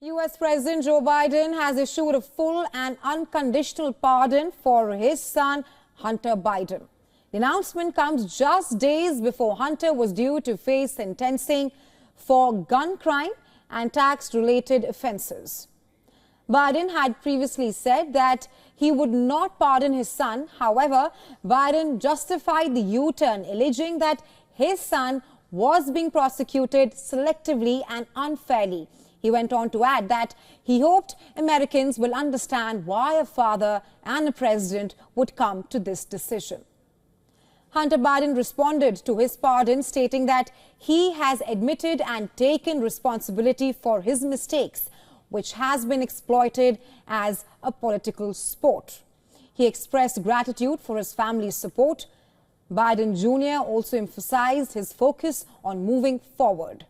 U.S. President Joe Biden has issued a full and unconditional pardon for his son, Hunter Biden. The announcement comes just days before Hunter was due to face sentencing for gun crime and tax-related offenses. Biden had previously said that he would not pardon his son. However, Biden justified the U-turn, alleging that his son was being prosecuted selectively and unfairly. He went on to add that he hoped Americans will understand why a father and a president would come to this decision. Hunter Biden responded to his pardon, stating that he has admitted and taken responsibility for his mistakes, which has been exploited as a political sport. He expressed gratitude for his family's support. Biden Jr. also emphasized his focus on moving forward.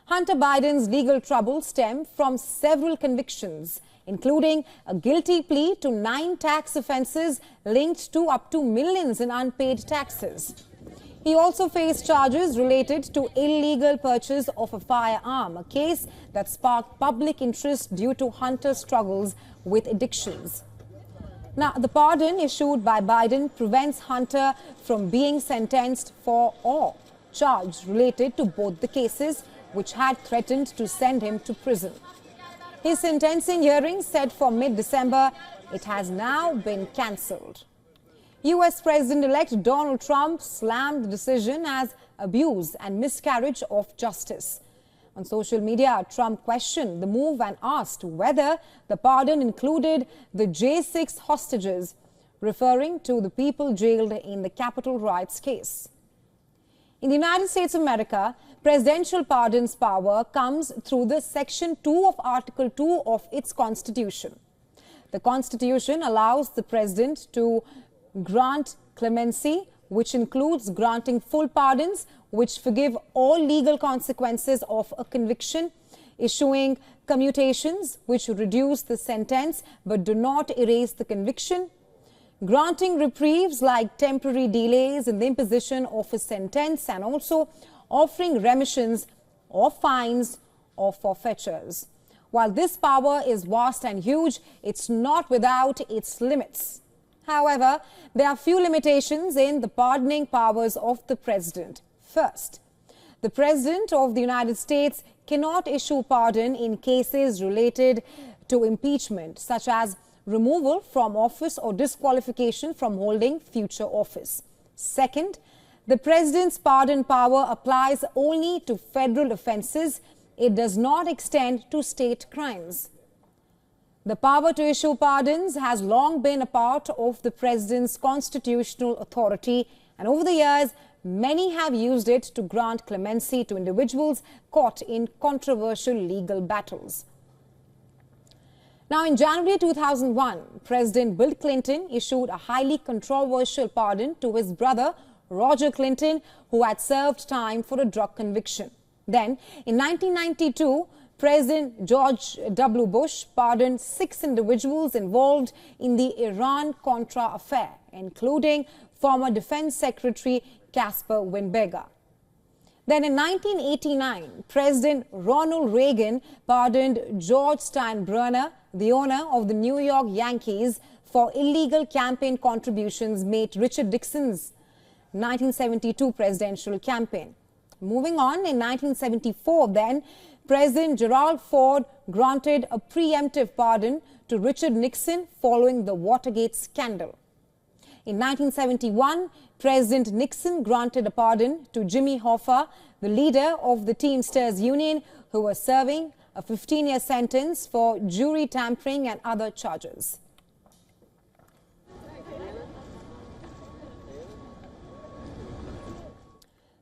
Hunter Biden's legal troubles stem from several convictions, including a guilty plea to 9 tax offenses linked to up to millions in unpaid taxes. He also faced charges related to illegal purchase of a firearm, a case that sparked public interest due to Hunter's struggles with addictions. Now, the pardon issued by Biden prevents Hunter from being sentenced for all charges related to both the cases, which had threatened to send him to prison. His sentencing hearing set for mid-December, it has now been cancelled. U.S. President-elect Donald Trump slammed the decision as abuse and miscarriage of justice. On social media, Trump questioned the move and asked whether the pardon included the J6 hostages, referring to the people jailed in the Capitol riots case. In the United States of America, presidential pardons power comes through the Section 2 of Article 2 of its Constitution. The Constitution allows the president to grant clemency, which includes granting full pardons, which forgive all legal consequences of a conviction, issuing commutations, which reduce the sentence but do not erase the conviction, granting reprieves like temporary delays in the imposition of a sentence, and also offering remissions or fines or forfeitures. While this power is vast and huge, it's not without its limits. However, there are few limitations in the pardoning powers of the president. First, the President of the United States cannot issue pardon in cases related to impeachment, such as removal from office or disqualification from holding future office. Second, the president's pardon power applies only to federal offenses. It does not extend to state crimes. The power to issue pardons has long been a part of the president's constitutional authority, and over the years, many have used it to grant clemency to individuals caught in controversial legal battles. Now, in January 2001, President Bill Clinton issued a highly controversial pardon to his brother, Roger Clinton, who had served time for a drug conviction. Then, in 1992, President George W. Bush pardoned 6 individuals involved in the Iran-Contra affair, including former Defense Secretary Caspar Weinberger. Then in 1989, President Ronald Reagan pardoned George Steinbrenner, the owner of the New York Yankees, for illegal campaign contributions made to Richard Nixon's 1972 presidential campaign. Moving on, in 1974, then, President Gerald Ford granted a preemptive pardon to Richard Nixon following the Watergate scandal. In 1971, President Nixon granted a pardon to Jimmy Hoffa, the leader of the Teamsters Union, who was serving a 15-year sentence for jury tampering and other charges.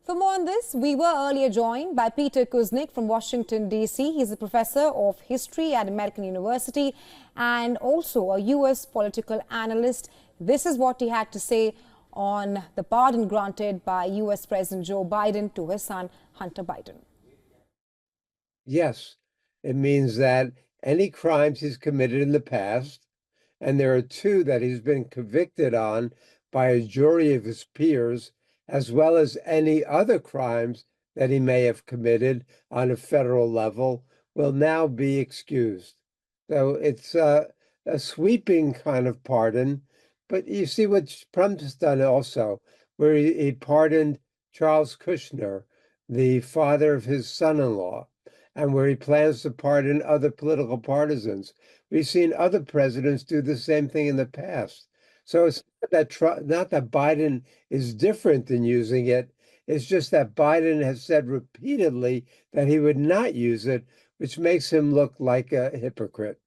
For more on this, we were earlier joined by Peter Kuznick from Washington, D.C. He's a professor of history at American University and also a U.S. political analyst. This is what he had to say on the pardon granted by U.S. President Joe Biden to his son, Hunter Biden. Yes, it means that any crimes he's committed in the past, and there are 2 that he's been convicted on by a jury of his peers, as well as any other crimes that he may have committed on a federal level, will now be excused. So it's a sweeping kind of pardon. But you see what Trump's done also, where he pardoned Charles Kushner, the father of his son-in-law, and where he plans to pardon other political partisans. We've seen other presidents do the same thing in the past. So it's not that Biden is different in using it. It's just that Biden has said repeatedly that he would not use it, which makes him look like a hypocrite.